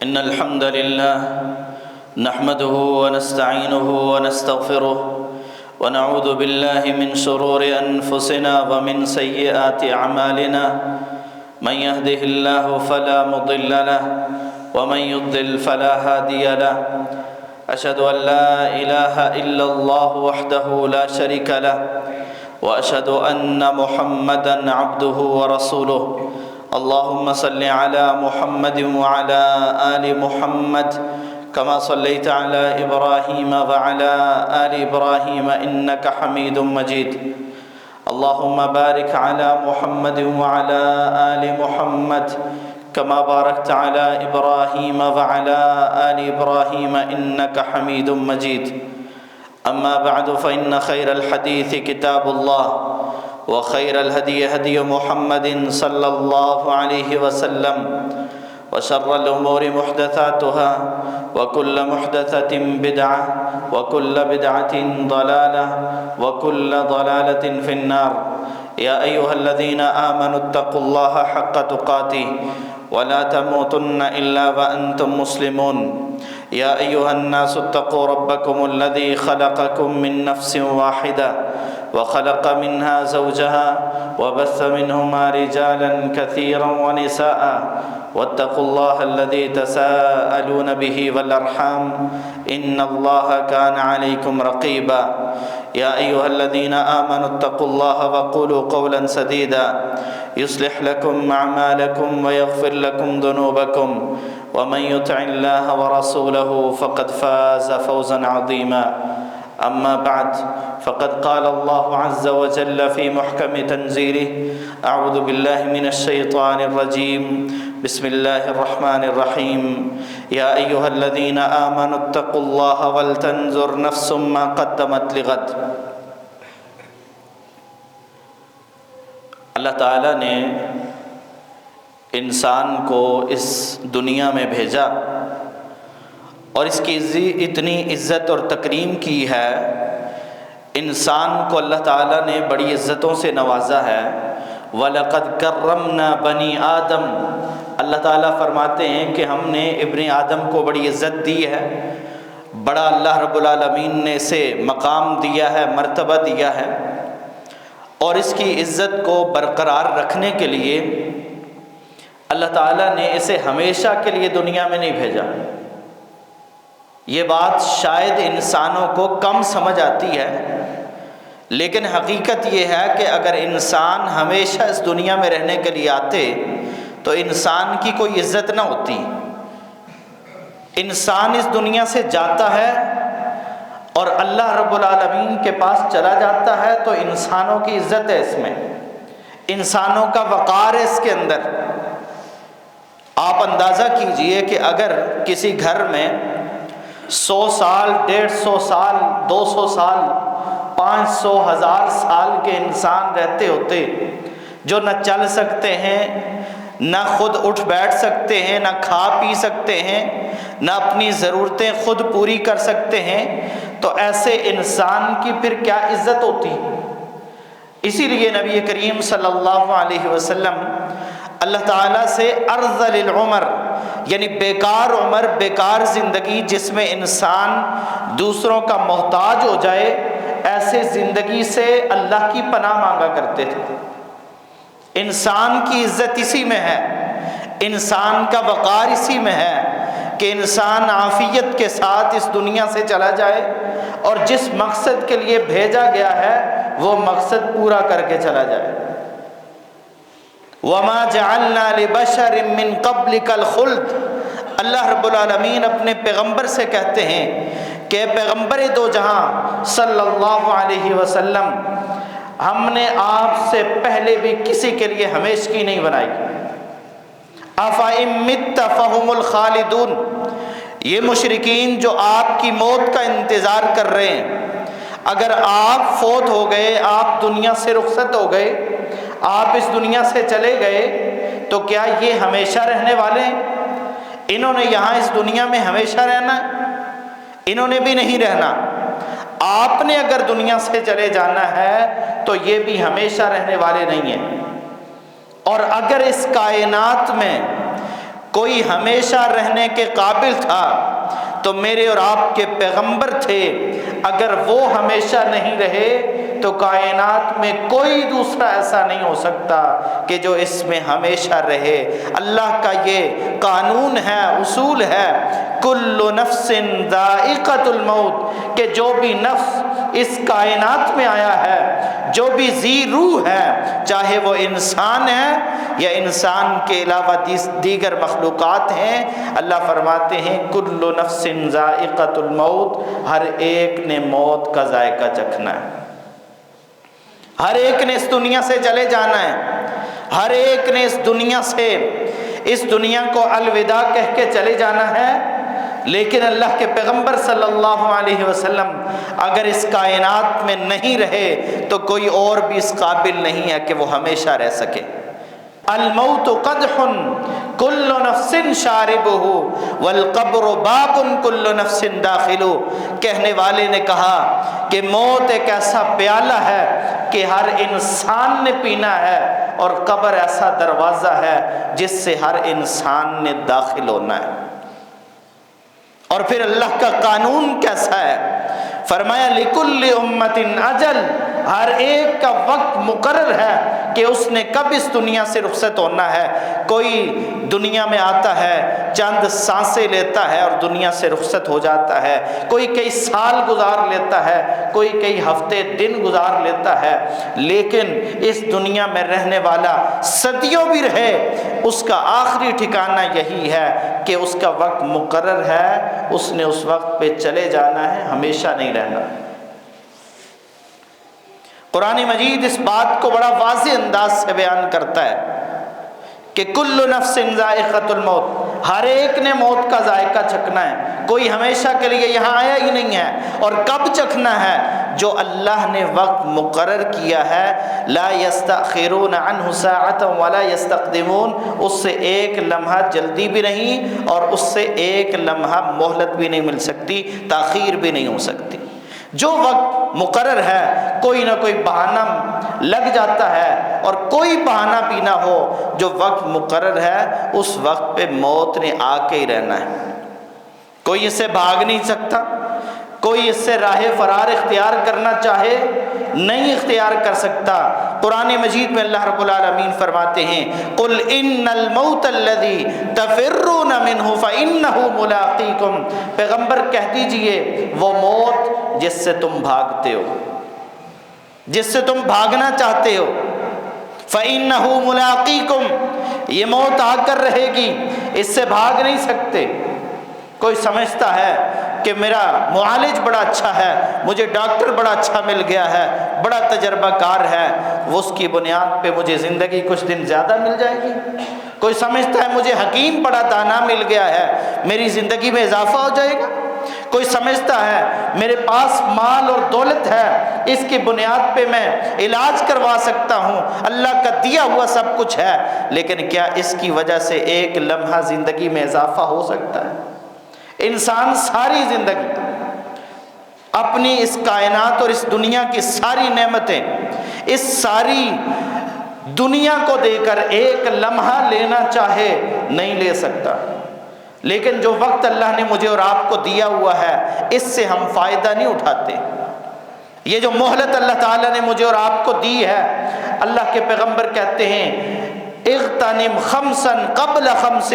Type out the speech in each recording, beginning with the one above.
إن الحمد لله نحمده ونستعينه ونستغفره ونعوذ بالله من شرور أنفسنا ومن سيئات أعمالنا من يهده الله فلا مضل له ومن يضلل فلا هادي له أشهد أن لا إله إلا الله وحده لا شريك له وأشهد أن محمدًا عبده ورسوله اللهم صل على محمد وعلى آل محمد كما صليت على إبراهيم وعلى آل إبراهيم إنك حميد مجيد اللهم بارك على محمد وعلى آل محمد كما باركت على إبراهيم وعلى آل إبراهيم إنك حميد مجيد أما بعد فإن خير الحديث كتاب الله وخير الهدي هدي محمد صلى الله عليه وسلم وشر الأمور محدثاتها وكل محدثة بدعة وكل بدعة ضلالة وكل ضلالة في النار يا أيها الذين آمنوا اتقوا الله حق تقاته ولا تموتن إلا وأنتم مسلمون يا أيها الناس اتقوا ربكم الذي خلقكم من نفس واحدة وخلق منها زوجها وبث منهما رجالا كثيرا ونساء واتقوا الله الذي تساءلون به والأرحام إن الله كان عليكم رقيبا يا أيها الذين آمنوا اتقوا الله وقولوا قولا سديدا يصلح لكم أعمالكم ويغفر لكم ذنوبكم ومن يطع الله ورسوله فقد فاز فوزا عظيما أما بعد فقد قال الله عز وجل في محكم تنزيله أعوذ بالله من الشيطان الرجيم بسم الله الرحمن الرحيم يا أيها الذين آمنوا اتقوا الله ولتنظر نفس ما قدمت لغد اللہ تعالیٰ نے انسان کو اس دنیا میں بھیجا اور اس کی اتنی عزت اور تکریم کی ہے، انسان کو اللہ تعالیٰ نے بڑی عزتوں سے نوازا ہے۔ وَلَقَدْ كَرَّمْنَا بَنِي آدم، اللہ تعالیٰ فرماتے ہیں کہ ہم نے ابن آدم کو بڑی عزت دی ہے، بڑا اللہ رب العالمین نے اسے مقام دیا ہے، مرتبہ دیا ہے، اور اس کی عزت کو برقرار رکھنے کے لیے اللہ تعالیٰ نے اسے ہمیشہ کے لیے دنیا میں نہیں بھیجا۔ یہ بات شاید انسانوں کو کم سمجھ آتی ہے، لیکن حقیقت یہ ہے کہ اگر انسان ہمیشہ اس دنیا میں رہنے کے لیے آتے تو انسان کی کوئی عزت نہ ہوتی۔ انسان اس دنیا سے جاتا ہے اور اللہ رب العالمین کے پاس چلا جاتا ہے تو انسانوں کی عزت ہے، اس میں انسانوں کا وقار ہے اس کے اندر۔ آپ اندازہ کیجئے کہ اگر کسی گھر میں 100 سال، 150 سال، 200 سال، 500، 1000 سال کے انسان رہتے ہوتے جو نہ چل سکتے ہیں، نہ خود اٹھ بیٹھ سکتے ہیں، نہ کھا پی سکتے ہیں، نہ اپنی ضرورتیں خود پوری کر سکتے ہیں، تو ایسے انسان کی پھر کیا عزت ہوتی۔ اسی لیے نبی کریم صلی اللہ علیہ وسلم اللہ تعالیٰ سے ارذل العمر، یعنی بیکار عمر، بیکار زندگی جس میں انسان دوسروں کا محتاج ہو جائے، ایسے زندگی سے اللہ کی پناہ مانگا کرتے تھے۔ انسان کی عزت اسی میں ہے، انسان کا وقار اسی میں ہے کہ انسان عافیت کے ساتھ اس دنیا سے چلا جائے اور جس مقصد کے لیے بھیجا گیا ہے وہ مقصد پورا کر کے چلا جائے۔ وَمَا جَعَلْنَا لِبَشَرٍ مِّن قَبْلِكَ الْخُلْدَ، اللہ رب العالمین اپنے پیغمبر سے کہتے ہیں کہ پیغمبر دو جہاں صلی اللہ علیہ وسلم، ہم نے آپ سے پہلے بھی کسی کے لیے ہمیشگی نہیں بنائی۔ أَفَإِن مِّتَّ فَهُمُ الْخَالِدُونَ، یہ مشرکین جو آپ کی موت کا انتظار کر رہے ہیں، اگر آپ فوت ہو گئے، آپ دنیا سے رخصت ہو گئے، آپ اس دنیا سے چلے گئے، تو کیا یہ ہمیشہ رہنے والے ہیں؟ انہوں نے یہاں اس دنیا میں ہمیشہ رہنا ہے؟ انہوں نے بھی نہیں رہنا۔ آپ نے اگر دنیا سے چلے جانا ہے تو یہ بھی ہمیشہ رہنے والے نہیں ہیں۔ اور اگر اس کائنات میں کوئی ہمیشہ رہنے کے قابل تھا تو میرے اور آپ کے پیغمبر تھے، اگر وہ ہمیشہ نہیں رہے تو کائنات میں کوئی دوسرا ایسا نہیں ہو سکتا کہ جو اس میں ہمیشہ رہے۔ اللہ کا یہ قانون ہے، اصول ہے، کل نفس ذائقۃ الموت، کہ جو بھی نفس اس کائنات میں آیا ہے، جو بھی ذی روح ہے، چاہے وہ انسان ہے یا انسان کے علاوہ دیگر مخلوقات ہیں، اللہ فرماتے ہیں کل نفس ذائقۃ الموت، ہر ایک نے موت کا ذائقہ چکھنا ہے، ہر ایک نے اس دنیا سے چلے جانا ہے، ہر ایک نے اس دنیا کو الوداع کہہ کے چلے جانا ہے۔ لیکن اللہ کے پیغمبر صلی اللہ علیہ وسلم اگر اس کائنات میں نہیں رہے تو کوئی اور بھی اس قابل نہیں ہے کہ وہ ہمیشہ رہ سکے۔ الموت قدح کل نفس شاربہ والقبر باب کل نفس داخل، کہنے والے نے کہا کہ موت ایک ایسا پیالہ ہے کہ ہر انسان نے پینا ہے، اور قبر ایسا دروازہ ہے جس سے ہر انسان نے داخل ہونا ہے۔ اور پھر اللہ کا قانون کیسا ہے؟ فرمایا لِكُلِّ أُمَّةٍ اجل، ہر ایک کا وقت مقرر ہے کہ اس نے کب اس دنیا سے رخصت ہونا ہے۔ کوئی دنیا میں آتا ہے، چند سانسیں لیتا ہے اور دنیا سے رخصت ہو جاتا ہے، کوئی کئی سال گزار لیتا ہے، کوئی کئی ہفتے دن گزار لیتا ہے، لیکن اس دنیا میں رہنے والا صدیوں بھی رہے، اس کا آخری ٹھکانہ یہی ہے کہ اس کا وقت مقرر ہے، اس نے اس وقت پہ چلے جانا ہے، ہمیشہ نہیں رہنا۔ قرآن مجید اس بات کو بڑا واضح انداز سے بیان کرتا ہے کہ کل نفس ذائقۃ الموت، ہر ایک نے موت کا ذائقہ چکھنا ہے، کوئی ہمیشہ کے لیے یہاں آیا ہی نہیں ہے۔ اور کب چکھنا ہے؟ جو اللہ نے وقت مقرر کیا ہے، لا یستأخرون عنہ ساعۃ ولا یستقدمون، اس سے ایک لمحہ جلدی بھی نہیں اور اس سے ایک لمحہ مہلت بھی نہیں مل سکتی، تاخیر بھی نہیں ہو سکتی۔ جو وقت مقرر ہے، کوئی نہ کوئی بہانہ لگ جاتا ہے، اور کوئی بہانہ بھی نہ ہو، جو وقت مقرر ہے اس وقت پہ موت نے آ کے ہی رہنا ہے۔ کوئی اس سے بھاگ نہیں سکتا، کوئی اس سے راہ فرار اختیار کرنا چاہے نہیں اختیار کر سکتا۔ قرآن مجید میں اللہ رب العالمین فرماتے ہیں قُلْ إِنَّ الْمَوْتَ الَّذِي تَفِرُّونَ مِنْهُ فَإِنَّهُ مُلَاقِيكُمْ، پیغمبر کہہ دیجئے وہ موت جس سے تم بھاگتے ہو، جس سے تم بھاگنا چاہتے ہو، فَإِنَّهُ مُلَاقِيكُمْ، یہ موت آ کر رہے گی، اس سے بھاگ نہیں سکتے۔ کوئی سمجھتا ہے کہ میرا معالج بڑا اچھا ہے، مجھے ڈاکٹر بڑا اچھا مل گیا ہے، بڑا تجربہ کار ہے، وہ اس کی بنیاد پہ مجھے زندگی کچھ دن زیادہ مل جائے گی۔ کوئی سمجھتا ہے مجھے حکیم بڑا دانا مل گیا ہے، میری زندگی میں اضافہ ہو جائے گا۔ کوئی سمجھتا ہے میرے پاس مال اور دولت ہے، اس کی بنیاد پہ میں علاج کروا سکتا ہوں، اللہ کا دیا ہوا سب کچھ ہے، لیکن کیا اس کی وجہ سے ایک لمحہ زندگی میں اضافہ ہو سکتا ہے؟ انسان ساری زندگی اپنی اس کائنات اور اس دنیا کی ساری نعمتیں، اس ساری دنیا کو دے کر ایک لمحہ لینا چاہے نہیں لے سکتا، لیکن جو وقت اللہ نے مجھے اور آپ کو دیا ہوا ہے اس سے ہم فائدہ نہیں اٹھاتے۔ یہ جو مہلت اللہ تعالیٰ نے مجھے اور آپ کو دی ہے، اللہ کے پیغمبر کہتے ہیں اغتنم خمسا قبل خمس،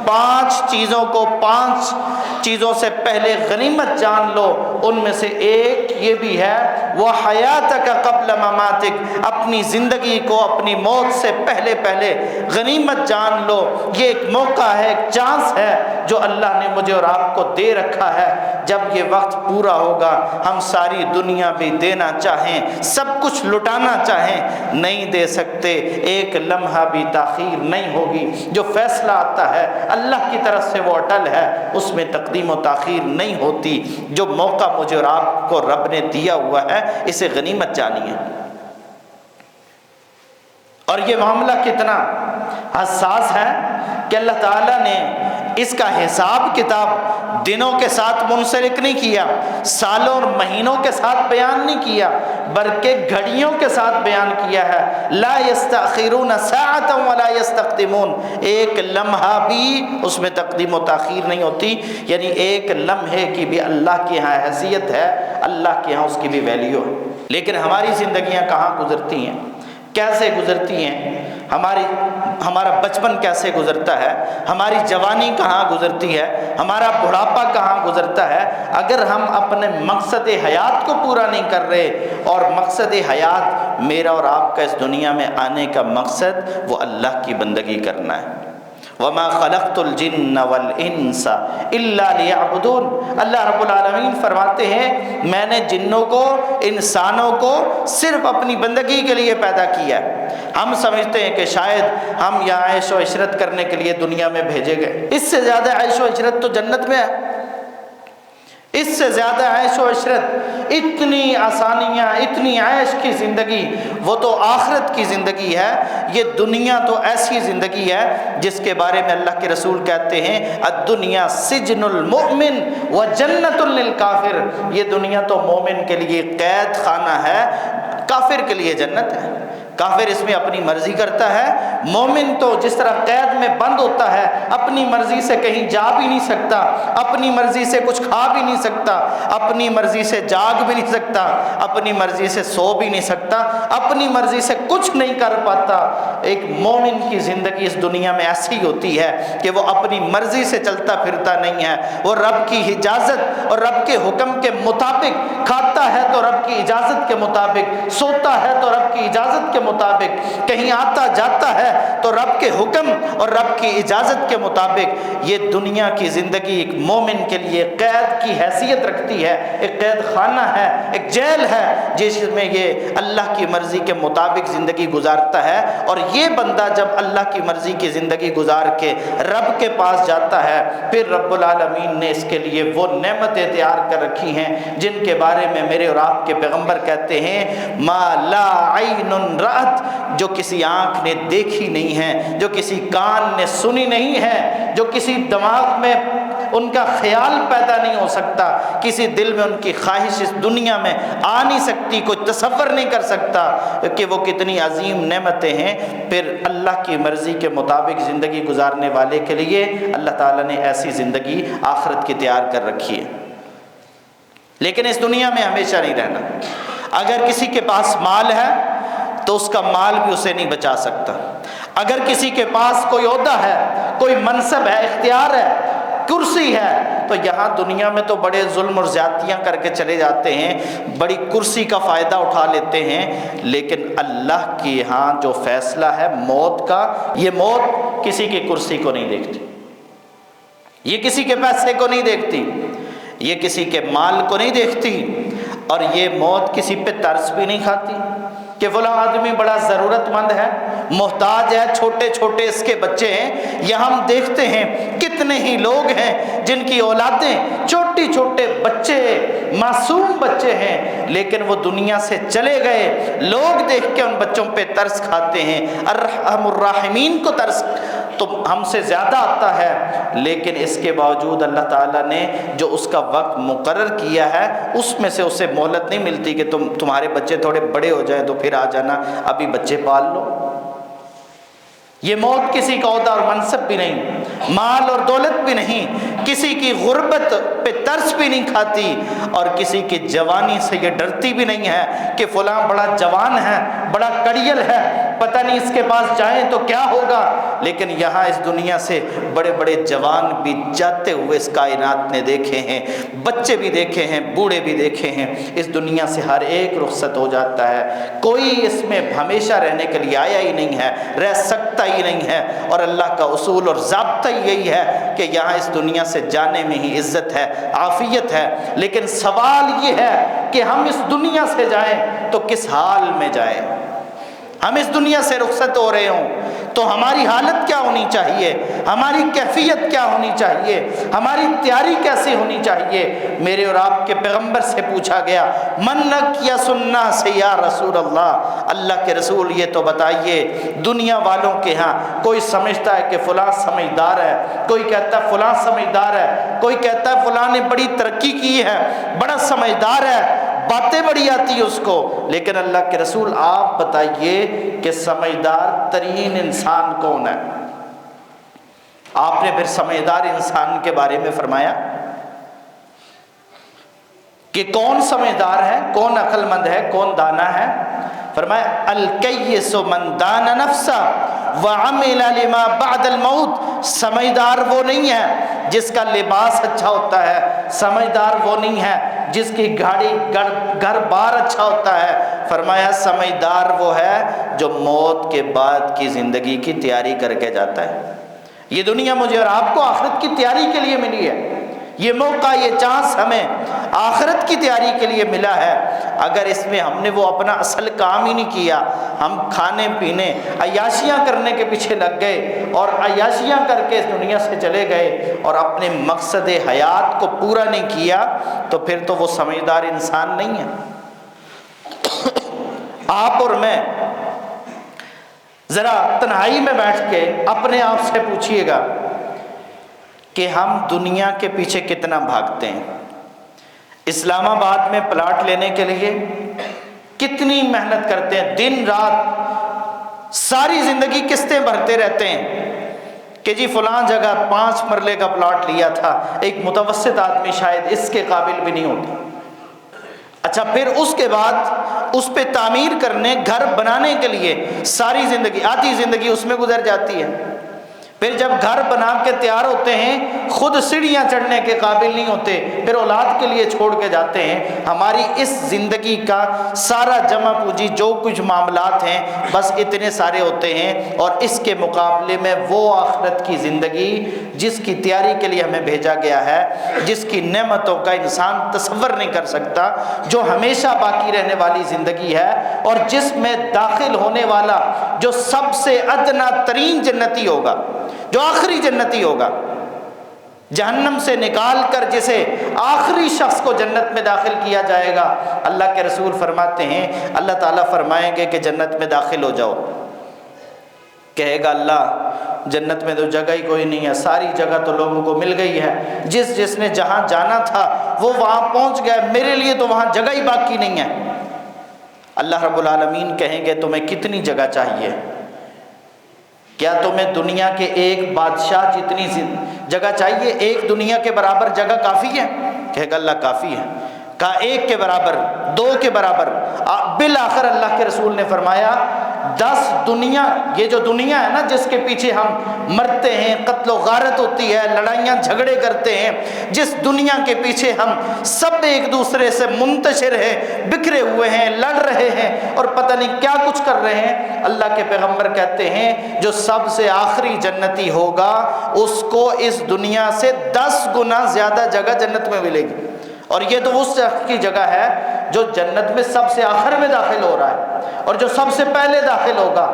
5 چیزوں کو 5 چیزوں سے پہلے غنیمت جان لو، ان میں سے ایک یہ بھی ہے وہ حیاتک قبل مماتک، اپنی زندگی کو اپنی موت سے پہلے پہلے غنیمت جان لو۔ یہ ایک موقع ہے، ایک چانس ہے جو اللہ نے مجھے اور آپ کو دے رکھا ہے۔ جب یہ وقت پورا ہوگا ہم ساری دنیا بھی دینا چاہیں، سب کچھ لٹانا چاہیں نہیں دے سکتے، ایک لمحہ بھی تاخیر نہیں ہوگی۔ جو فیصلہ آتا ہے اللہ کی طرف سے وہ اٹل ہے، اس میں تقدیم و تاخیر نہیں ہوتی۔ جو موقع مجھے اور آپ کو رب نے دیا ہوا ہے اسے غنیمت جانیے۔ اور یہ معاملہ کتنا حساس ہے کہ اللہ تعالیٰ نے اس کا حساب کتاب دنوں کے ساتھ منسلک نہیں کیا، سالوں اور مہینوں کے ساتھ بیان نہیں کیا، بلکہ گھڑیوں کے ساتھ بیان کیا ہے، لا یستأخرون ساعۃ ولا یستقدمون، ایک لمحہ بھی اس میں تقدیم و تاخیر نہیں ہوتی، یعنی ایک لمحے کی بھی اللہ کے ہاں حیثیت ہے، اللہ کے ہاں اس کی بھی ویلیو ہے۔ لیکن ہماری زندگیاں کہاں گزرتی ہیں، کیسے گزرتی ہیں، ہمارا بچپن کیسے گزرتا ہے، ہماری جوانی کہاں گزرتی ہے، ہمارا بڑھاپا کہاں گزرتا ہے، اگر ہم اپنے مقصد حیات کو پورا نہیں کر رہے۔ اور مقصد حیات میرا اور آپ کا اس دنیا میں آنے کا مقصد وہ اللہ کی بندگی کرنا ہے۔ وَمَا خَلَقْتُ الْجِنَّ وَالْإِنسَ إِلَّا لِيَعْبُدُونَ، اللہ رب العالمین فرماتے ہیں میں نے جنوں کو، انسانوں کو صرف اپنی بندگی کے لیے پیدا کیا ہے۔ ہم سمجھتے ہیں کہ شاید ہم یہاں عیش و عشرت کرنے کے لیے دنیا میں بھیجے گئے، اس سے زیادہ عیش و عشرت تو جنت میں ہے، اس سے زیادہ عیش و عشرت، اتنی آسانیاں، اتنی عیش کی زندگی، وہ تو آخرت کی زندگی ہے۔ یہ دنیا تو ایسی زندگی ہے جس کے بارے میں اللہ کے رسول کہتے ہیں الدنیا سجن المؤمن وجنت للکافر، یہ دنیا تو مومن کے لیے قید خانہ ہے، کافر کے لیے جنت ہے۔ کافر اس میں اپنی مرضی کرتا ہے، مومن تو جس طرح قید میں بند ہوتا ہے، اپنی مرضی سے کہیں جا بھی نہیں سکتا، اپنی مرضی سے کچھ کھا بھی نہیں سکتا، اپنی مرضی سے جاگ بھی نہیں سکتا، اپنی مرضی سے سو بھی نہیں سکتا، اپنی مرضی سے کچھ نہیں کر پاتا۔ ایک مومن کی زندگی اس دنیا میں ایسی ہوتی ہے کہ وہ اپنی مرضی سے چلتا پھرتا نہیں ہے، وہ رب کی اجازت اور رب کے حکم کے مطابق کھاتا ہے تو رب کی اجازت کے مطابق، سوتا ہے تو رب کی اجازت کے مطابق، کہیں آتا جاتا ہے تو رب کے حکم اور رب کی اجازت کے مطابق۔ یہ دنیا کی زندگی ایک مومن کے لیے قید کی حیثیت رکھتی ہے، ایک قید خانہ ہے، ایک جیل ہے جس میں یہ اللہ کی مرضی کے مطابق زندگی گزارتا ہے۔ اور یہ بندہ جب اللہ کی مرضی کی زندگی گزار کے رب کے پاس جاتا ہے، پھر رب العالمین نے اس کے لیے وہ نعمتیں تیار کر رکھی ہیں جن کے بارے میں میرے اور آپ کے پیغمبر کہتے ہیں ما لا عین رأت، جو کسی آنکھ نے دیکھی نہیں ہے، جو کسی کان نے سنی نہیں ہے، جو کسی دماغ میں ان کا خیال پیدا نہیں ہو سکتا، کسی دل میں ان کی خواہش اس دنیا میں آ نہیں سکتی، کوئی تصور نہیں کر سکتا کہ وہ کتنی عظیم نعمتیں ہیں۔ پھر اللہ کی مرضی کے مطابق زندگی گزارنے والے کے لیے اللہ تعالیٰ نے ایسی زندگی آخرت کی تیار کر رکھی ہے۔ لیکن اس دنیا میں ہمیشہ نہیں رہنا۔ اگر کسی کے پاس مال ہے تو اس کا مال بھی اسے نہیں بچا سکتا، اگر کسی کے پاس کوئی عہدہ ہے، کوئی منصب ہے، اختیار ہے، کرسی ہے، تو یہاں دنیا میں تو بڑے ظلم اور زیادتیاں کر کے چلے جاتے ہیں، بڑی کرسی کا فائدہ اٹھا لیتے ہیں، لیکن اللہ کے ہاں جو فیصلہ ہے موت کا، یہ موت کسی کی کرسی کو نہیں دیکھتی، یہ کسی کے پیسے کو نہیں دیکھتی، یہ کسی کے مال کو نہیں دیکھتی، اور یہ موت کسی پہ ترس بھی نہیں کھاتی کہ فلاں آدمی بڑا ضرورت مند ہے، محتاج ہے، چھوٹے چھوٹے اس کے بچے ہیں۔ یہاں ہم دیکھتے ہیں کتنے ہی لوگ ہیں جن کی اولادیں چھوٹی چھوٹے بچے، معصوم بچے ہیں، لیکن وہ دنیا سے چلے گئے، لوگ دیکھ کے ان بچوں پہ ترس کھاتے ہیں۔ ارحم الراحمین کو ترس تو ہم سے زیادہ آتا ہے، لیکن اس کے باوجود اللہ تعالیٰ نے جو اس کا وقت مقرر کیا ہے اس میں سے اسے مہلت نہیں ملتی کہ تمہارے بچے تھوڑے بڑے ہو جائیں تو پھر آ جانا، ابھی بچے پال لو۔ یہ موت کسی کا عہدہ اور منصب بھی نہیں، مال اور دولت بھی نہیں، کسی کی غربت پہ ترس بھی نہیں کھاتی، اور کسی کی جوانی سے یہ ڈرتی بھی نہیں ہے کہ فلاں بڑا جوان ہے، بڑا کڑیل ہے، پتہ نہیں اس کے پاس جائیں تو کیا ہوگا۔ لیکن یہاں اس دنیا سے بڑے بڑے جوان بھی جاتے ہوئے اس کائنات نے دیکھے ہیں، بچے بھی دیکھے ہیں، بوڑھے بھی دیکھے ہیں۔ اس دنیا سے ہر ایک رخصت ہو جاتا ہے، کوئی اس میں ہمیشہ رہنے کے لیے آیا ہی نہیں ہے، رہ سکتا ہی نہیں ہے۔ اور اللہ کا اصول اور ضابطہ یہی ہے کہ یہاں اس دنیا سے جانے میں ہی عزت ہے، عافیت ہے، لیکن سوال یہ ہے کہ ہم اس دنیا سے جائیں تو کس حال میں جائیں۔ ہم اس دنیا سے رخصت ہو رہے ہوں تو ہماری حالت کیا ہونی چاہیے، ہماری کیفیت کیا ہونی چاہیے، ہماری تیاری کیسی ہونی چاہیے۔ میرے اور آپ کے پیغمبر سے پوچھا گیا من نکیا سننا سے یا رسول اللہ، اللہ کے رسول یہ تو بتائیے دنیا والوں کے ہاں کوئی سمجھتا ہے کہ فلاں سمجھدار ہے، کوئی کہتا ہے فلاں سمجھدار ہے، کوئی کہتا ہے فلاں نے بڑی ترقی کی ہے، بڑا سمجھدار ہے، باتیں بڑی آتی ہیں اس کو، لیکن اللہ کے رسول آپ بتائیے کہ سمجھدار ترین انسان کون ہے؟ آپ نے پھر سمجھدار انسان کے بارے میں فرمایا کہ کون سمجھدار ہے، کون عقل مند ہے، کون دانا ہے؟ فرمایا الکیس من دان نفسہ وعمل لما بعد الموت۔ سمجھدار وہ نہیں ہے جس کا لباس اچھا ہوتا ہے، سمجھدار وہ نہیں ہے جس کی گاڑی گھر بار اچھا ہوتا ہے۔ فرمایا سمجھدار وہ ہے جو موت کے بعد کی زندگی کی تیاری کر کے جاتا ہے۔ یہ دنیا مجھے اور آپ کو آخرت کی تیاری کے لیے ملی ہے، یہ موقع، یہ چانس ہمیں آخرت کی تیاری کے لیے ملا ہے۔ اگر اس میں ہم نے وہ اپنا اصل کام ہی نہیں کیا، ہم کھانے پینے عیاشیاں کرنے کے پیچھے لگ گئے اور عیاشیاں کر کے اس دنیا سے چلے گئے اور اپنے مقصد حیات کو پورا نہیں کیا، تو پھر تو وہ سمجھدار انسان نہیں ہے۔ آپ اور میں ذرا تنہائی میں بیٹھ کے اپنے آپ سے پوچھئے گا کہ ہم دنیا کے پیچھے کتنا بھاگتے ہیں؟ اسلام آباد میں پلاٹ لینے کے لیے کتنی محنت کرتے ہیں، دن رات ساری زندگی قسطیں بھرتے رہتے ہیں کہ جی فلاں جگہ 5 مرلے کا پلاٹ لیا تھا، ایک متوسط آدمی شاید اس کے قابل بھی نہیں ہوتا۔ اچھا، پھر اس کے بعد اس پہ تعمیر کرنے، گھر بنانے کے لیے ساری زندگی، آدھی زندگی اس میں گزر جاتی ہے۔ پھر جب گھر بنا کے تیار ہوتے ہیں، خود سیڑھیاں چڑھنے کے قابل نہیں ہوتے، پھر اولاد کے لیے چھوڑ کے جاتے ہیں۔ ہماری اس زندگی کا سارا جمع پوجی، جو کچھ معاملات ہیں، بس اتنے سارے ہوتے ہیں، اور اس کے مقابلے میں وہ آخرت کی زندگی جس کی تیاری کے لیے ہمیں بھیجا گیا ہے، جس کی نعمتوں کا انسان تصور نہیں کر سکتا، جو ہمیشہ باقی رہنے والی زندگی ہے، اور جس میں داخل ہونے والا جو سب سے ادنا ترین جنتی ہوگا، جو آخری جنتی ہوگا، جہنم سے نکال کر جسے آخری شخص کو جنت میں داخل کیا جائے گا، اللہ کے رسول فرماتے ہیں، اللہ تعالیٰ فرمائیں گے کہ جنت میں داخل ہو جاؤ۔ کہے گا اللہ جنت میں تو جگہ ہی کوئی نہیں ہے، ساری جگہ تو لوگوں کو مل گئی ہے، جس نے جہاں جانا تھا وہ وہاں پہنچ گیا، میرے لیے تو وہاں جگہ ہی باقی نہیں ہے۔ اللہ رب العالمین کہیں گے تمہیں کتنی جگہ چاہیے؟ کیا تمہیں دنیا کے ایک بادشاہ جتنی جگہ چاہیے؟ ایک دنیا کے برابر جگہ کافی ہے؟ کہے گا اللہ کافی ہے۔ کہا 1 کے برابر، 2 کے برابر؟ بالآخر اللہ کے رسول نے فرمایا 10 دنیا، یہ جو دنیا ہے نا جس کے پیچھے ہم مرتے ہیں، قتل و غارت ہوتی ہے، لڑائیاں جھگڑے کرتے ہیں، جس دنیا کے پیچھے ہم سب ایک دوسرے سے منتشر ہیں، بکھرے ہوئے ہیں، لڑ رہے ہیں اور پتہ نہیں کیا کچھ کر رہے ہیں، اللہ کے پیغمبر کہتے ہیں جو سب سے آخری جنتی ہوگا اس کو اس دنیا سے 10 گنا زیادہ جگہ جنت میں ملے گی۔ اور یہ تو اس شخص کی جگہ ہے جو جنت میں سب سے آخر میں داخل ہو رہا ہے، اور جو سب سے پہلے داخل ہوگا،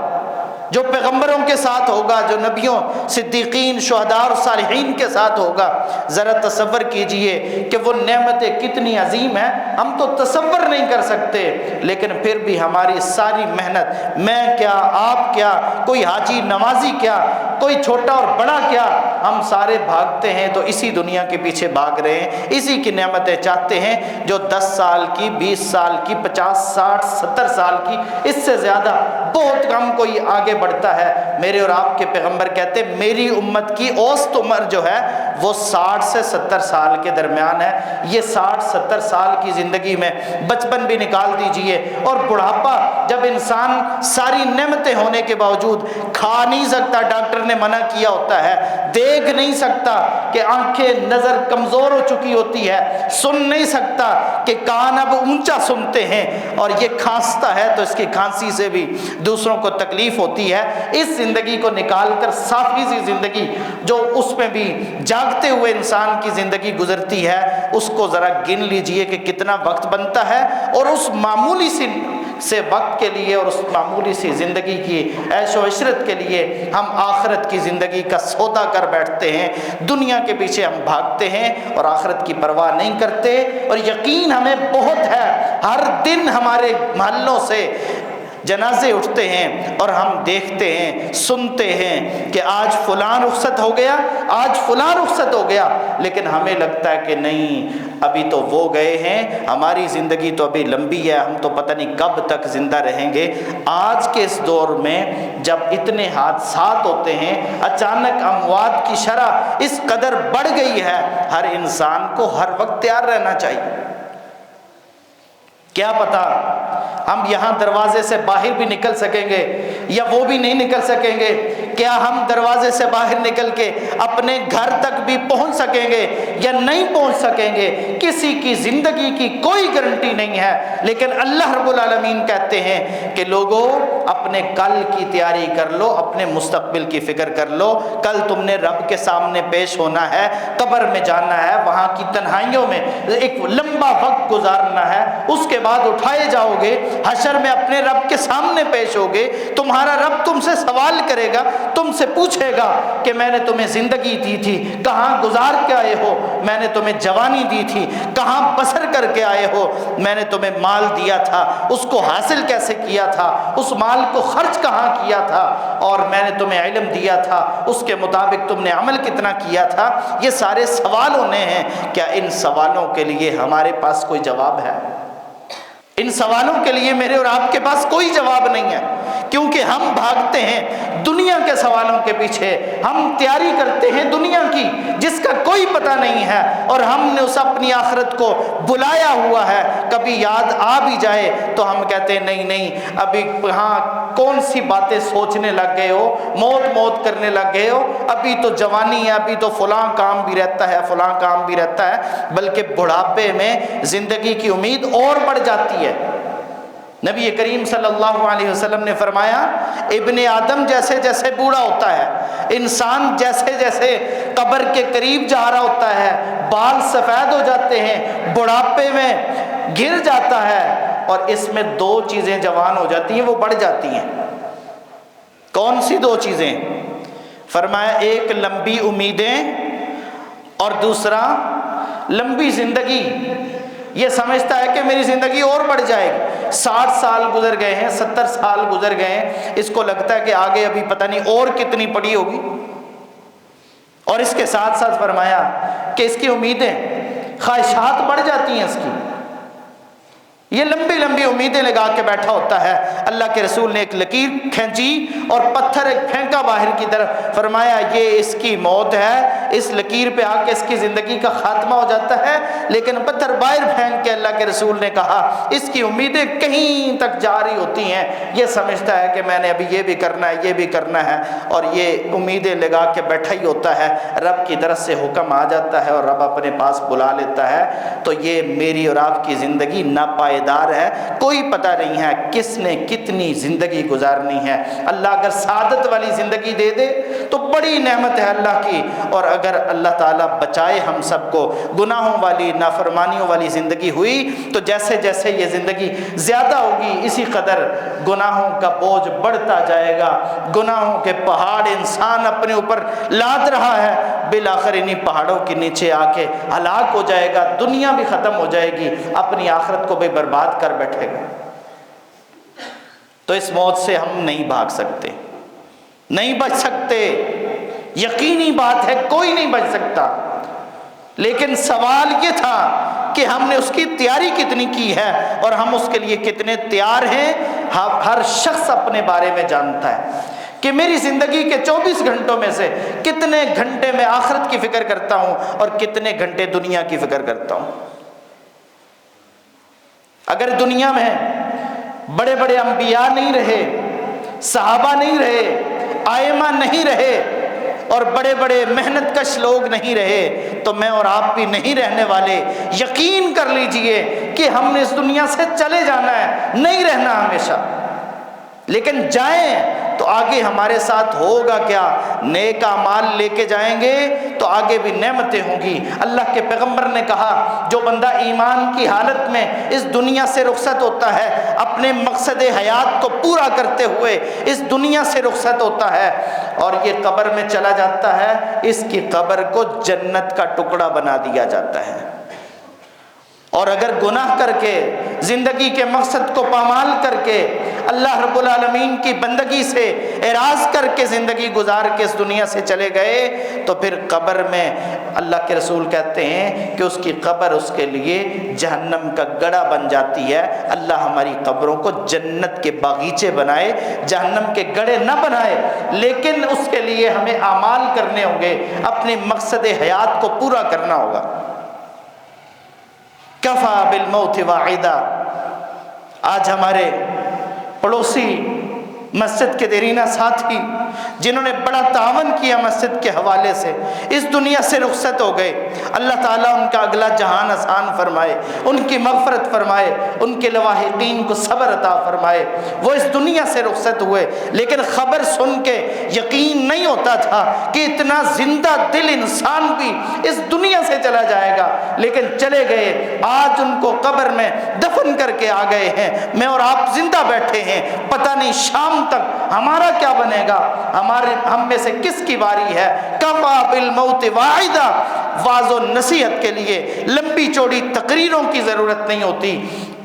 جو پیغمبروں کے ساتھ ہوگا، جو نبیوں، صدیقین، شہداء اور صالحین کے ساتھ ہوگا۔ ذرا تصور کیجئے کہ وہ نعمتیں کتنی عظیم ہیں، ہم تو تصور نہیں کر سکتے، لیکن پھر بھی ہماری ساری محنت، میں کیا، آپ کیا، کوئی حاجی نمازی کیا، کوئی چھوٹا اور بڑا کیا، ہم سارے بھاگتے ہیں تو اسی دنیا کے پیچھے بھاگ رہے ہیں، اسی کی نعمتیں چاہتے ہیں جو 10 سال کی، 20 سال کی، 50، 60، 70 سال کی، اس سے زیادہ بہت کم کوئی آگے بڑھتا ہے۔ میرے اور آپ کے پیغمبر کہتے ہیں میری امت کی اوسط عمر جو ہے وہ 60 سے 70 سال کے درمیان ہے۔ یہ 60-70 سال کی زندگی میں بچپن بھی نکال دیجئے، اور بڑھاپا جب انسان ساری نعمتیں ہونے کے باوجود کھا نہیں سکتا، ڈاکٹر نے منع کیا ہوتا ہے، دیکھ نہیں سکتا کہ آنکھیں، نظر کمزور ہو چکی ہوتی ہے، سن نہیں سکتا کہ کان اب اونچا سنتے ہیں، اور یہ کھانستا ہے تو اس کی کھانسی سے بھی دوسروں کو تکلیف ہوتی ہے۔ اس زندگی کو نکال کر صافی سی زندگی جو اس میں بھی جاگتے ہوئے انسان کی زندگی گزرتی ہے، اس کو ذرا گن لیجئے کہ کتنا وقت بنتا ہے، اور اس معمولی سے وقت کے لیے اور اس معمولی سی زندگی کی عیش و عشرت کے لیے ہم آخرت کی زندگی کا سودا کر بیٹھتے ہیں، دنیا کے پیچھے ہم بھاگتے ہیں اور آخرت کی پرواہ نہیں کرتے۔ اور یقین ہمیں بہت ہے، ہر دن ہمارے محلوں سے جنازے اٹھتے ہیں اور ہم دیکھتے ہیں، سنتے ہیں کہ آج فلاں رخصت ہو گیا، آج فلاں رخصت ہو گیا، لیکن ہمیں لگتا ہے کہ نہیں، ابھی تو وہ گئے ہیں، ہماری زندگی تو ابھی لمبی ہے، ہم تو پتہ نہیں کب تک زندہ رہیں گے۔ آج کے اس دور میں جب اتنے حادثات ہوتے ہیں، اچانک اموات کی شرح اس قدر بڑھ گئی ہے، ہر انسان کو ہر وقت تیار رہنا چاہیے۔ کیا پتا ہم یہاں دروازے سے باہر بھی نکل سکیں گے یا وہ بھی نہیں نکل سکیں گے، کیا ہم دروازے سے باہر نکل کے اپنے گھر تک بھی پہنچ سکیں گے یا نہیں پہنچ سکیں گے، کسی کی زندگی کی کوئی گارنٹی نہیں ہے۔ لیکن اللہ رب العالمین کہتے ہیں کہ لوگوں اپنے کل کی تیاری کر لو، اپنے مستقبل کی فکر کر لو، کل تم نے رب کے سامنے پیش ہونا ہے، قبر میں جانا ہے، وہاں کی تنہائیوں میں ایک لمبا وقت گزارنا ہے، اس کے بعد اٹھائے جاؤ گے، حشر میں اپنے رب کے سامنے پیش ہوگے، تمہارا رب تم سے سوال کرے گا، تم سے پوچھے گا کہ میں نے تمہیں زندگی دی تھی، کہاں گزار کے آئے ہو، میں نے تمہیں جوانی دی تھی، کہاں بسر کر کے آئے ہو، میں نے تمہیں مال دیا تھا، اس کو حاصل کیسے کیا تھا، اس مال کو خرچ کہاں کیا تھا، اور میں نے تمہیں علم دیا تھا، اس کے مطابق تم نے عمل کتنا کیا تھا۔ یہ سارے سوال ہونے ہیں، کیا ان سوالوں کے لیے ہمارے پاس کوئی جواب ہے؟ ان سوالوں کے لیے میرے اور آپ کے پاس کوئی جواب نہیں ہے، کیونکہ ہم بھاگتے ہیں دنیا کے سوالوں کے پیچھے، ہم تیاری کرتے ہیں دنیا کی جس کا کوئی پتہ نہیں ہے، اور ہم نے اس اپنی آخرت کو بلایا ہوا ہے، کبھی یاد آ بھی جائے تو ہم کہتے ہیں نہیں نہیں، ابھی ہاں کون سی باتیں سوچنے لگ گئے ہو، موت کرنے لگ گئے ہو، ابھی تو جوانی ہے، ابھی تو فلاں کام بھی رہتا ہے، فلاں کام بھی رہتا ہے، بلکہ بڑھاپے میں زندگی کی امید اور بڑھ جاتی ہے۔ نبی کریم صلی اللہ علیہ وسلم نے فرمایا، ابن آدم جیسے جیسے بوڑھا ہوتا ہے، انسان جیسے جیسے قبر کے قریب جا رہا ہوتا ہے، بال سفید ہو جاتے ہیں، بڑھاپے میں گر جاتا ہے، اور اس میں دو چیزیں جوان ہو جاتی ہیں، وہ بڑھ جاتی ہیں۔ کون سی دو چیزیں؟ فرمایا ایک لمبی امیدیں اور دوسرا لمبی زندگی۔ یہ سمجھتا ہے کہ میری زندگی اور بڑھ جائے گی، 60 سال گزر گئے ہیں، 70 سال گزر گئے ہیں، اس کو لگتا ہے کہ آگے ابھی پتہ نہیں اور کتنی پڑی ہوگی، اور اس کے ساتھ ساتھ فرمایا کہ اس کی امیدیں، خواہشات بڑھ جاتی ہیں اس کی، یہ لمبی لمبی امیدیں لگا کے بیٹھا ہوتا ہے۔ اللہ کے رسول نے ایک لکیر کھینچی اور پتھر ایک پھینکا باہر کی طرف، فرمایا یہ اس کی موت ہے، اس لکیر پہ آ کے اس کی زندگی کا خاتمہ ہو جاتا ہے، لیکن پتھر باہر پھینک کے اللہ کے رسول نے کہا اس کی امیدیں کہیں تک جاری ہوتی ہیں، یہ سمجھتا ہے کہ میں نے ابھی یہ بھی کرنا ہے، یہ بھی کرنا ہے، اور یہ امیدیں لگا کے بیٹھا ہی ہوتا ہے۔ رب کی طرف سے حکم آ جاتا ہے اور رب اپنے پاس بلا لیتا ہے، تو یہ میری اور آپ کی زندگی ناپائیدار ہے، کوئی پتہ نہیں ہے کس نے کتنی زندگی گزارنی ہے۔ اللہ اگر سعادت والی زندگی دے دے تو بڑی نعمت ہے اللہ کی، اور اگر اللہ تعالیٰ بچائے ہم سب کو گناہوں والی، نافرمانیوں والی زندگی ہوئی، تو جیسے جیسے یہ زندگی زیادہ ہوگی اسی قدر گناہوں کا بوجھ بڑھتا جائے گا، گناہوں کے پہاڑ انسان اپنے اوپر لاد رہا ہے، بالآخر انہی پہاڑوں کے نیچے آ کے ہلاک ہو جائے گا، دنیا بھی ختم ہو جائے گی، اپنی آخرت کو بھی برباد کر بیٹھے گا۔ تو اس موت سے ہم نہیں بھاگ سکتے، نہیں بچ سکتے، یقینی بات ہے کوئی نہیں بچ سکتا، لیکن سوال یہ تھا کہ ہم نے اس کی تیاری کتنی کی ہے اور ہم اس کے لیے کتنے تیار ہیں۔ ہر شخص اپنے بارے میں جانتا ہے کہ میری زندگی کے 24 گھنٹوں میں سے کتنے گھنٹے میں آخرت کی فکر کرتا ہوں اور کتنے گھنٹے دنیا کی فکر کرتا ہوں۔ اگر دنیا میں بڑے بڑے انبیاء نہیں رہے، صحابہ نہیں رہے، ائمہ نہیں رہے، اور بڑے بڑے محنت کش لوگ نہیں رہے، تو میں اور آپ بھی نہیں رہنے والے۔ یقین کر لیجئے کہ ہم نے اس دنیا سے چلے جانا ہے، نہیں رہنا ہمیشہ، لیکن جائیں تو آگے ہمارے ساتھ ہوگا کیا؟ نیک اعمال لے کے جائیں گے تو آگے بھی نعمتیں ہوں گی۔ اللہ کے پیغمبر نے کہا جو بندہ ایمان کی حالت میں اس دنیا سے رخصت ہوتا ہے، اپنے مقصد حیات کو پورا کرتے ہوئے اس دنیا سے رخصت ہوتا ہے اور یہ قبر میں چلا جاتا ہے، اس کی قبر کو جنت کا ٹکڑا بنا دیا جاتا ہے۔ اور اگر گناہ کر کے، زندگی کے مقصد کو پامال کر کے اللہ رب العالمین کی بندگی سے اعراض کر کے زندگی گزار کے اس دنیا سے چلے گئے تو پھر قبر میں اللہ کے رسول کہتے ہیں کہ اس کی قبر اس کے لیے جہنم کا گڑھا بن جاتی ہے۔ اللہ ہماری قبروں کو جنت کے باغیچے بنائے، جہنم کے گڑھے نہ بنائے، لیکن اس کے لیے ہمیں اعمال کرنے ہوں گے، اپنے مقصد حیات کو پورا کرنا ہوگا۔ کفا بالموت واعدا، آج ہمارے پڑوسی مسجد کے دیرینہ ساتھی جنہوں نے بڑا تعاون کیا مسجد کے حوالے سے، اس دنیا سے رخصت ہو گئے۔ اللہ تعالیٰ ان کا اگلا جہان آسان فرمائے، ان کی مغفرت فرمائے، ان کے لواحقین کو صبر عطا فرمائے۔ وہ اس دنیا سے رخصت ہوئے، لیکن خبر سن کے یقین نہیں ہوتا تھا کہ اتنا زندہ دل انسان بھی اس دنیا سے چلا جائے گا، لیکن چلے گئے۔ آج ان کو قبر میں دفن کر کے آ گئے ہیں، میں اور آپ زندہ بیٹھے ہیں، پتہ نہیں شام تک ہمارا کیا بنے گا، ہم میں سے کس کی باری ہے۔ کفا بالموت واعدا، واعظ و نصیحت کے لیے لمبی چوڑی تقریروں کی ضرورت نہیں ہوتی۔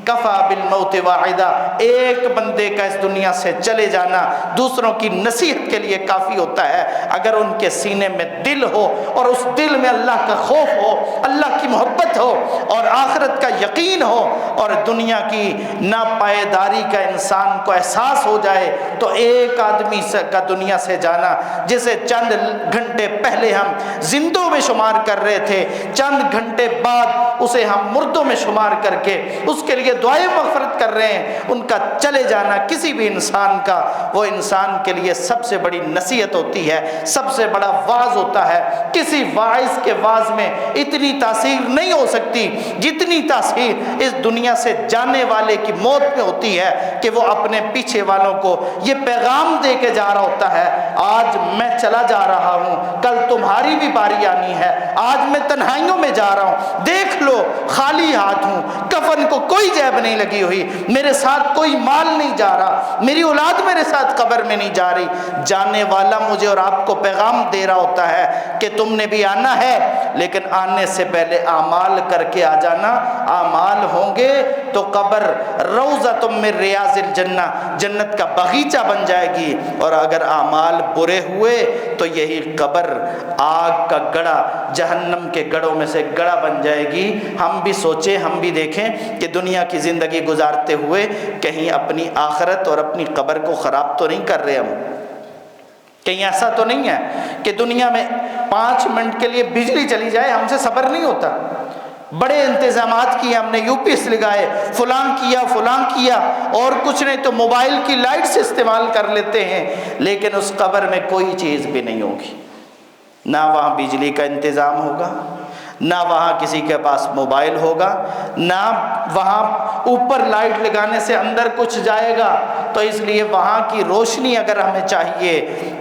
کفا بالموت واعدا، ایک بندے کا اس دنیا سے چلے جانا دوسروں کی نصیحت کے لیے کافی ہوتا ہے، اگر ان کے سینے میں دل ہو اور اس دل میں اللہ کا خوف ہو، اللہ کی محبت ہو اور آخرت کا یقین ہو اور دنیا کی ناپائیداری کا انسان کو احساس ہو جائے تو ایک آدمی کا دنیا سے جانا جسے چند گھنٹے پہلے ہم زندوں میں شمار کر رہے تھے، چند گھنٹے بعد اسے ہم مردوں میں شمار کر کے اس کے لیے دعائیں مغفرت کر رہے ہیں، ان کا چلے جانا کسی بھی انسان کا، وہ انسان کے لیے سب سے بڑی نصیحت ہوتی ہے، سب سے بڑا واعظ ہوتا ہے۔ کسی واعظ کے واعظ میں اتنی تاثیر نہیں ہو سکتی جتنی تاثیر اس دنیا سے جانے والے کی موت میں ہوتی ہے کہ وہ اپنے پیچھے والوں کو یہ پیغام دے کے جا رہا ہوتا ہے، آج میں چلا جا رہا ہوں، کل تمہاری بھی باری آنی ہے، آج میں تنہائیوں میں جا رہا ہوں، دیکھ لو خالی ہاتھ ہوں، کفن کو کوئی جیب نہیں لگی ہوئی، میرے ساتھ کوئی مال نہیں جا رہا، میری اولاد میرے ساتھ قبر میں نہیں جا رہی۔ جانے والا مجھے اور آپ کو پیغام دے رہا ہوتا ہے کہ تم نے بھی آنا ہے، لیکن آنے سے پہلے اعمال کر کے آ جانا۔ اعمال ہوں گے تو قبر روضۃ من ریاض الجنہ، جنت کا باغیچہ بن جائے گی، اور اگر اعمال برے ہوئے تو یہی قبر آگ کا گڑھا، جہنم کے گڑھوں میں سے گڑھا بن جائے گی۔ ہم بھی سوچیں، ہم بھی دیکھیں کہ دنیا کی زندگی گزارتے ہوئے کہیں اپنی آخرت اور اپنی قبر کو خراب تو نہیں کر رہے ہم؟ کہیں ایسا تو نہیں ہے کہ دنیا میں 5 منٹ کے لیے بجلی چلی جائے ہم سے صبر نہیں ہوتا؟ بڑے انتظامات کیے ہم نے، یو پی ایس لگائے، فلاں کیا اور کچھ نہیں تو موبائل کی لائٹس استعمال کر لیتے ہیں، لیکن اس قبر میں کوئی چیز بھی نہیں ہوگی، نہ وہاں بجلی کا انتظام ہوگا، نہ وہاں کسی کے پاس موبائل ہوگا، نہ وہاں اوپر لائٹ لگانے سے اندر کچھ جائے گا۔ تو اس لیے وہاں کی روشنی اگر ہمیں چاہیے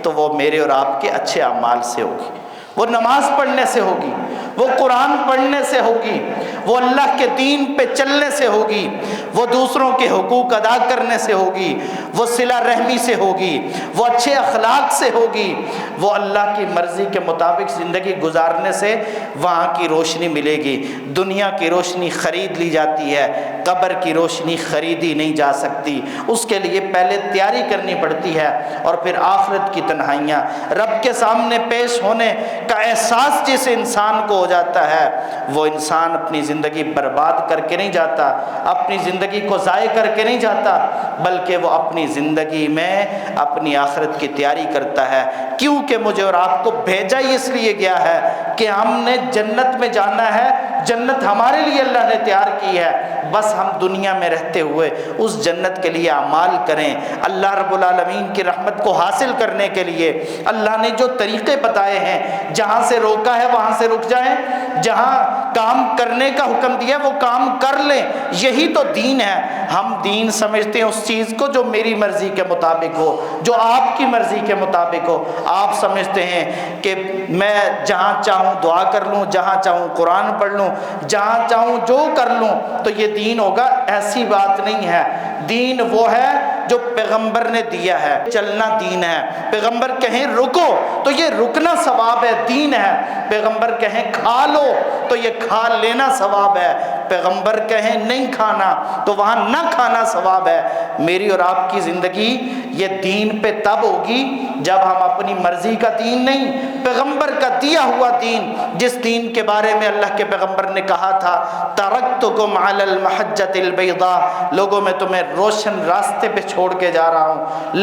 تو وہ میرے اور آپ کے اچھے اعمال سے ہوگی، وہ نماز پڑھنے سے ہوگی، وہ قرآن پڑھنے سے ہوگی، وہ اللہ کے دین پہ چلنے سے ہوگی، وہ دوسروں کے حقوق ادا کرنے سے ہوگی، وہ صلہ رحمی سے ہوگی، وہ اچھے اخلاق سے ہوگی، وہ اللہ کی مرضی کے مطابق زندگی گزارنے سے وہاں کی روشنی ملے گی۔ دنیا کی روشنی خرید لی جاتی ہے، قبر کی روشنی خریدی نہیں جا سکتی، اس کے لیے پہلے تیاری کرنی پڑتی ہے، اور پھر آخرت کی تنہائیاں، رب کے سامنے پیش ہونے کا احساس جس انسان کو ہو جاتا ہے، وہ انسان اپنی زندگی برباد کر کے نہیں جاتا، اپنی زندگی کو ضائع کر کے نہیں جاتا، بلکہ وہ اپنی زندگی میں اپنی آخرت کی تیاری کرتا ہے، کیونکہ مجھے اور آپ کو بھیجا ہی اس لیے گیا ہے کہ ہم نے جنت میں جانا ہے، جنت ہمارے لیے اللہ نے تیار کی ہے، بس ہم دنیا میں رہتے ہوئے اس جنت کے لیے اعمال کریں۔ اللہ رب العالمین کی رحمت کو حاصل کرنے کے لیے اللہ نے جو طریقے بتائے ہیں، جہاں سے روکا ہے وہاں سے رک جائیں، جہاں کام کرنے کا حکم دیا وہ کام کر لیں، یہی تو دین ہے۔ ہم دین سمجھتے ہیں اس چیز کو جو میری مرضی کے مطابق ہو، جو آپ کی مرضی کے مطابق ہو۔ آپ سمجھتے ہیں کہ میں جہاں چاہوں دعا کر لوں، جہاں چاہوں قرآن پڑھ لوں، جہاں چاہوں جو کر لوں تو یہ دین ہوگا، ایسی بات نہیں ہے۔ دین وہ ہے جو پیغمبر نے دیا ہے، چلنا دین ہے۔ پیغمبر کہیں رکو تو یہ رکنا ثواب ہے، دین ہے۔ پیغمبر کہیں کھا لو تو یہ کھا لینا ثواب ہے۔ پیغمبر کہیں نہیں کھانا تو وہاں نہ کھانا ثواب ہے۔ میری اور آپ کی زندگی یہ دین پہ تب ہوگی جب ہم اپنی مرضی کا دین نہیں، پیغمبر کا دیا ہوا دین، جس دین کے بارے میں اللہ کے پیغمبر نے کہا تھا ترکتکم علی المحجۃ البیضاء، لوگوں میں تمہیں روشن راستے پہ چھوڑ کے جا رہا ہوں،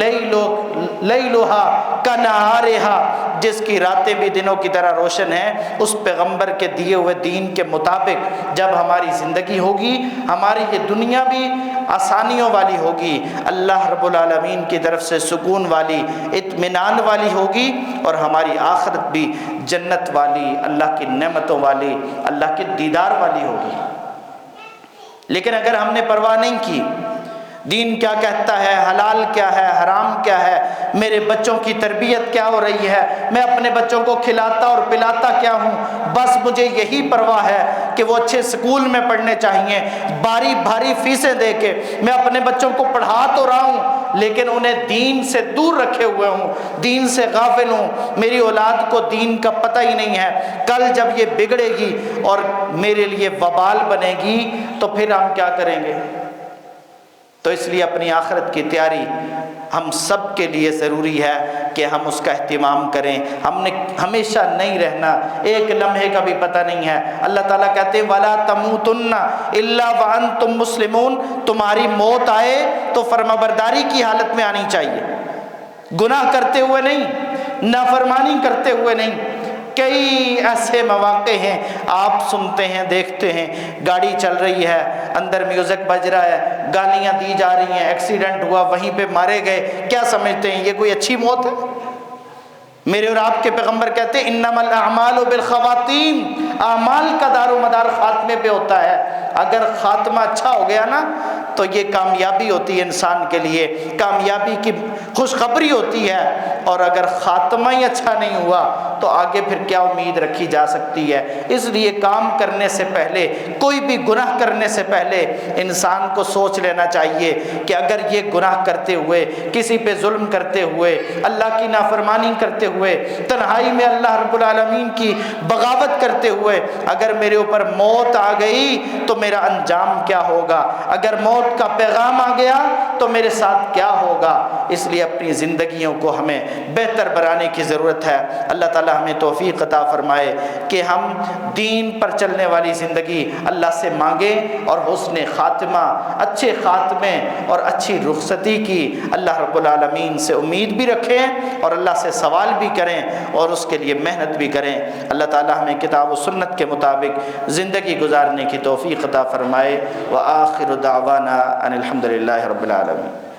لیلھا کنہارھا، جس کی راتیں بھی دنوں کی طرح روشن ہیں۔ اس پیغمبر کے دیے ہوئے دین کے مطابق جب ہماری زندگی ہوگی، ہماری یہ دنیا بھی آسانیوں والی ہوگی، اللہ رب العالمین کی طرف سے سکون والی، اطمینان والی ہوگی، اور ہماری آخرت بھی جنت والی، اللہ کی نعمتوں والی، اللہ کے دیدار والی ہوگی۔ لیکن اگر ہم نے پرواہ نہیں کی دین کیا کہتا ہے، حلال کیا ہے، حرام کیا ہے، میرے بچوں کی تربیت کیا ہو رہی ہے، میں اپنے بچوں کو کھلاتا اور پلاتا کیا ہوں، بس مجھے یہی پرواہ ہے کہ وہ اچھے سکول میں پڑھنے چاہیے، بھاری بھاری فیسیں دے کے میں اپنے بچوں کو پڑھا تو رہا ہوں لیکن انہیں دین سے دور رکھے ہوئے ہوں، دین سے غافل ہوں، میری اولاد کو دین کا پتہ ہی نہیں ہے، کل جب یہ بگڑے گی اور میرے لیے وبال بنے گی تو پھر ہم کیا کریں گے؟ تو اس لیے اپنی آخرت کی تیاری ہم سب کے لیے ضروری ہے کہ ہم اس کا اہتمام کریں۔ ہم نے ہمیشہ نہیں رہنا، ایک لمحے کا بھی پتہ نہیں ہے۔ اللہ تعالیٰ کہتے ہیں وَلَا تَمُوتُنَّ إِلَّا وَأَنْتُمْ مُسْلِمُونَ، تمہاری موت آئے تو فرمانبرداری کی حالت میں آنی چاہیے، گناہ کرتے ہوئے نہیں، نافرمانی کرتے ہوئے نہیں۔ کئی ایسے مواقع ہیں آپ سنتے ہیں، دیکھتے ہیں، گاڑی چل رہی ہے، اندر میوزک بج رہا ہے، گالیاں دی جا رہی ہیں، ایکسیڈنٹ ہوا، وہیں پہ مارے گئے، کیا سمجھتے ہیں یہ کوئی اچھی موت ہے؟ میرے اور آپ کے پیغمبر کہتے ہیں انما الاعمال بالخواتیم، اعمال کا دار و مدار خاتمے پہ ہوتا ہے۔ اگر خاتمہ اچھا ہو گیا نا تو یہ کامیابی ہوتی ہے انسان کے لیے، کامیابی کی خوشخبری ہوتی ہے، اور اگر خاتمہ ہی اچھا نہیں ہوا تو آگے پھر کیا امید رکھی جا سکتی ہے؟ اس لیے کام کرنے سے پہلے، کوئی بھی گناہ کرنے سے پہلے انسان کو سوچ لینا چاہیے کہ اگر یہ گناہ کرتے ہوئے، کسی پہ ظلم کرتے ہوئے، اللہ کی نافرمانی کرتے ہوئے، تنہائی میں اللہ رب العالمین کی بغاوت کرتے ہوئے اگر میرے اوپر موت آ گئی تو میرا انجام کیا ہوگا؟ اگر موت کا پیغام آ گیا تو میرے ساتھ کیا ہوگا؟ اس لیے اپنی زندگیوں کو ہمیں بہتر بنانے کی ضرورت ہے۔ اللہ تعالیٰ ہمیں توفیق عطا فرمائے کہ ہم دین پر چلنے والی زندگی اللہ سے مانگیں اور حسن خاتمہ، اچھے خاتمے اور اچھی رخصتی کی اللہ رب العالمین سے امید بھی رکھیں اور اللہ سے سوال بھی کریں اور اس کے لیے محنت بھی کریں۔ اللہ تعالیٰ ہمیں کتاب و سنت کے مطابق زندگی گزارنے کی توفیق عطا فرمائے۔ وآخر دعوانا ان الحمد للہ رب العالمین۔